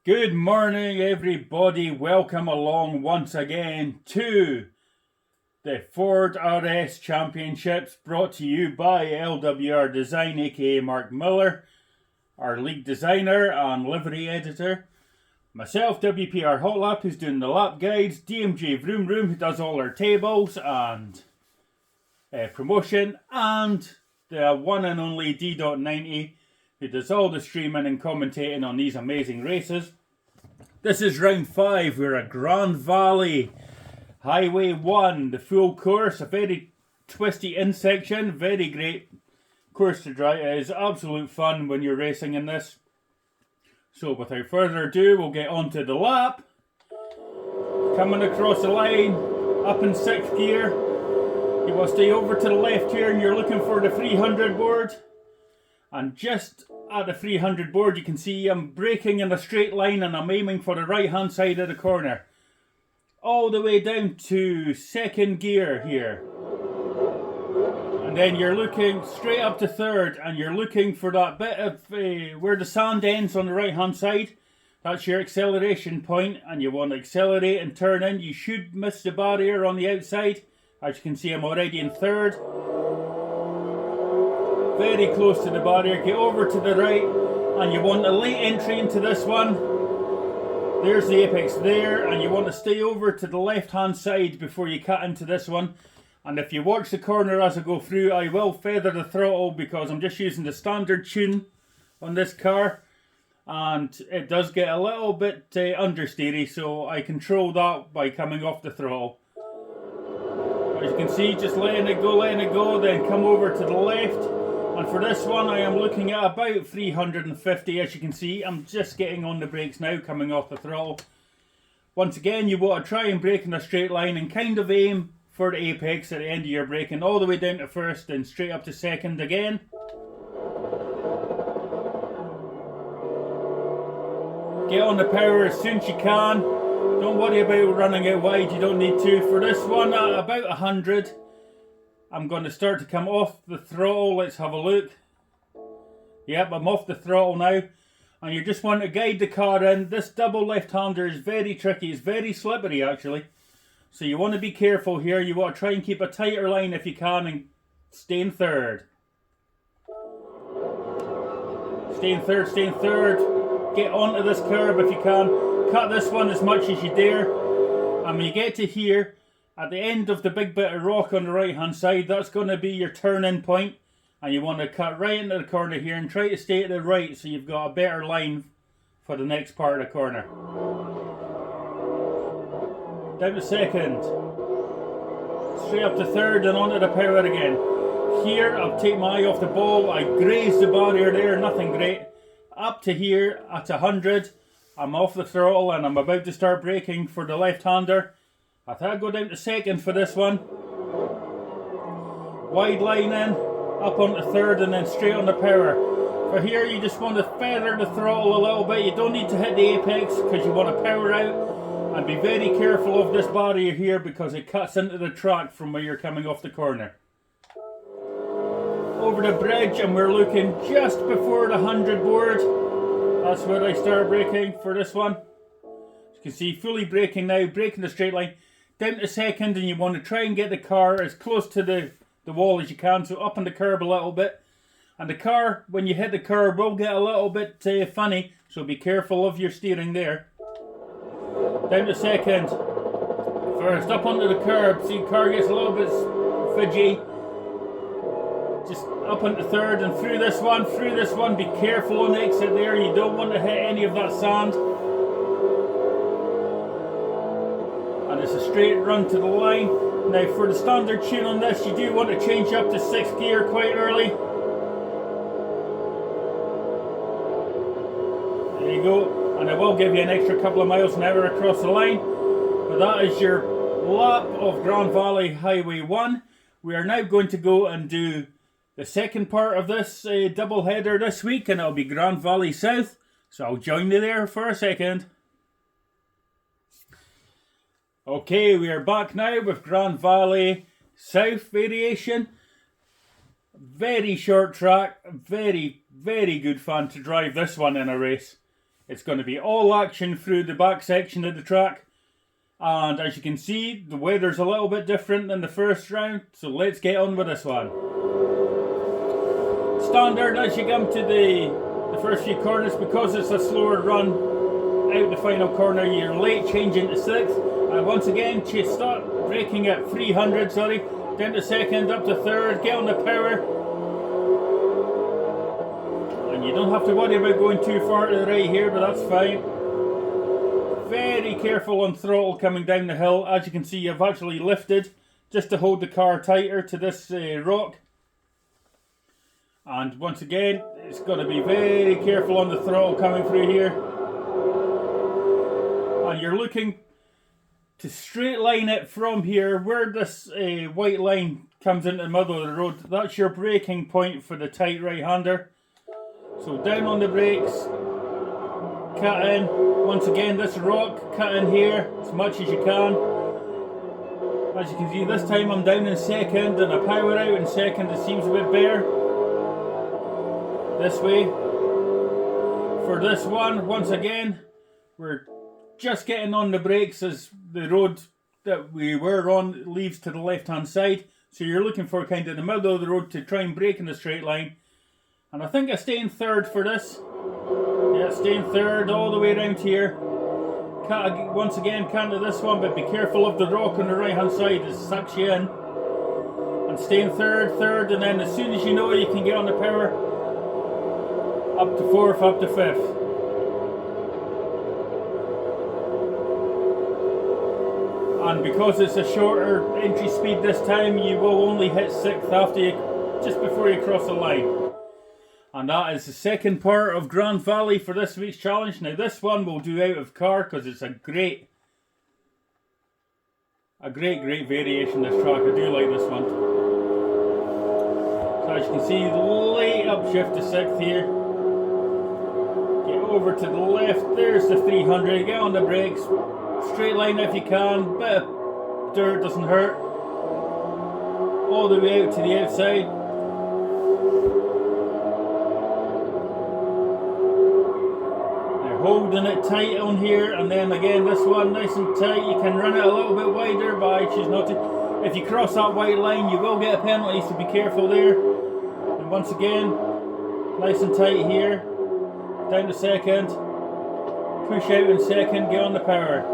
Good morning, everybody. Welcome along once again to the Ford RS Championships, brought to you by LWR Design, aka Mark Miller, our league designer and livery editor. Myself, WPR Hotlap, who's doing the lap guides. DMJ Vroom Vroom, who does all our tables and promotion. And the one and only D.90, who does all the streaming and commentating on these amazing races. This is round 5. We're at Grand Valley Highway 1, the full course, a very twisty in section, very great course to drive. It is absolute fun when you're racing in this. So without further ado, we'll get on to the lap. Coming across the line, up in 6th gear. You will stay over to the left here and you're looking for the 300 board. And just at the 300 board, you can see I'm braking in a straight line and I'm aiming for the right hand side of the corner. All the way down to 2nd gear here. And then you're looking straight up to 3rd and you're looking for that bit of where the sand ends on the right hand side. That's your acceleration point and you want to accelerate and turn in. You should miss the barrier on the outside. As you can see, I'm already in 3rd. Very close to the barrier. Get over to the right and you want a late entry into this one. There's the apex there and you want to stay over to the left hand side before you cut into this one. And if you watch the corner as I go through, I will feather the throttle because I'm just using the standard tune on this car. And it does get a little bit understeery, so I control that by coming off the throttle. As you can see, just letting it go, then come over to the left. And for this one, I am looking at about 350. As you can see, I'm just getting on the brakes now, coming off the throttle. Once again, you want to try and brake in a straight line and kind of aim for the apex at the end of your braking, all the way down to 1st and straight up to 2nd again. Get on the power as soon as you can. Don't worry about running it wide, you don't need to. For this one, at about 100, I'm going to start to come off the throttle. Let's have a look. Yep, I'm off the throttle now. And you just want to guide the car in. This double left-hander is very tricky. It's very slippery, actually. So you want to be careful here. You want to try and keep a tighter line if you can and stay in 3rd. Stay in 3rd, stay in 3rd. Get onto this curb if you can. Cut this one as much as you dare. And when you get to here, at the end of the big bit of rock on the right hand side, that's going to be your turn-in point. And you want to cut right into the corner here and try to stay to the right so you've got a better line for the next part of the corner. Down to 2nd. Straight up to 3rd and onto the power again. Here, I'll take my eye off the ball. I graze the barrier there, nothing great. Up to here at 100. I'm off the throttle and I'm about to start braking for the left-hander. I thought I'd go down to 2nd for this one. Wide line in, up onto 3rd and then straight on the power. For here you just want to feather the throttle a little bit. You don't need to hit the apex because you want to power out. And be very careful of this barrier here because it cuts into the track from where you're coming off the corner. Over the bridge and we're looking just before the 100 board. That's where I start braking for this one. As you can see, fully braking now, braking the straight line. Down to 2nd and you want to try and get the car as close to the wall as you can. So up on the curb a little bit. And the car, when you hit the curb, will get a little bit funny. So be careful of your steering there. Down to 2nd. 1st, up onto the curb. See, the car gets a little bit fidgy. Just up onto 3rd and through this one. Be careful on the exit there. You don't want to hit any of that sand. And it's a straight run to the line. Now for the standard tune on this, you do want to change up to 6th gear quite early. There you go. And it will give you an extra couple of miles an hour across the line. But that is your lap of Grand Valley Highway 1. We are now going to go and do the second part of this double header this week, and it'll be Grand Valley South. So I'll join you there for a second. Okay, we are back now with Grand Valley South variation. Very short track, very good fun to drive this one in a race. It's going to be all action through the back section of the track. And as you can see, the weather's a little bit different than the first round, so let's get on with this one. Standard as you come to the first few corners, because it's a slower run out the final corner, you're late changing to 6th. And once again, start braking at 300, down to 2nd, up to 3rd, get on the power. And you don't have to worry about going too far to the right here, but that's fine. Very careful on throttle coming down the hill. As you can see, I've actually lifted just to hold the car tighter to this rock. And once again, it's got to be very careful on the throttle coming through here. And you're looking to straight line it from here, where this white line comes into the middle of the road. That's your braking point for the tight right-hander. So down on the brakes, cut in. Once again, this rock, cut in here as much as you can. As you can see, this time I'm down in 2nd and I power out in 2nd. It seems a bit bare. This way. For this one, once again, we're just getting on the brakes as the road that we were on leaves to the left-hand side. So you're looking for kind of the middle of the road to try and brake in a straight line. And I think I stay in 3rd for this. Yeah, stay in 3rd all the way around here. Once again, canter this one, but be careful of the rock on the right hand side, it sucks you in. And stay in 3rd, and then as soon as you know you can get on the power, up to 4th, up to 5th. And because it's a shorter entry speed this time, you will only hit 6th after just before you cross the line. And that is the second part of Grand Valley for this week's challenge. Now this one we'll do out of car because it's a great variation, this track. I do like this one. So as you can see, late upshift to 6th here. Get over to the left, there's the 300, get on the brakes. Straight line if you can, bit of dirt doesn't hurt. All the way out to the outside. Holding it tight on here, and then again this one nice and tight. You can run it a little bit wider, but I choose not to. If you cross that white line you will get a penalty, so be careful there. And once again, nice and tight here, down to 2nd, push out in 2nd, get on the power.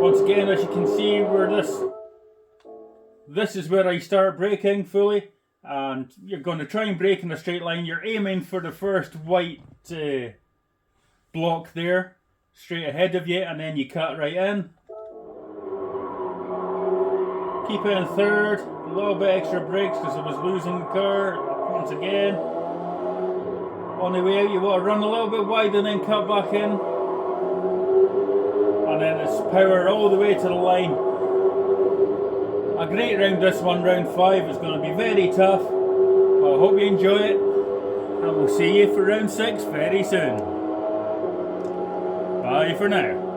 Once again, as you can see, where this is where I start braking fully. And you're going to try and brake in a straight line. You're aiming for the first white block there, straight ahead of you, and then you cut right in. Keep it in 3rd, a little bit extra brakes because I was losing the car. Once again, on the way out you want to run a little bit wide and then cut back in. And then it's power all the way to the line. A great round this one, round 5. It's going to be very tough. Well, I hope you enjoy it. And we'll see you for round 6 very soon. Bye for now.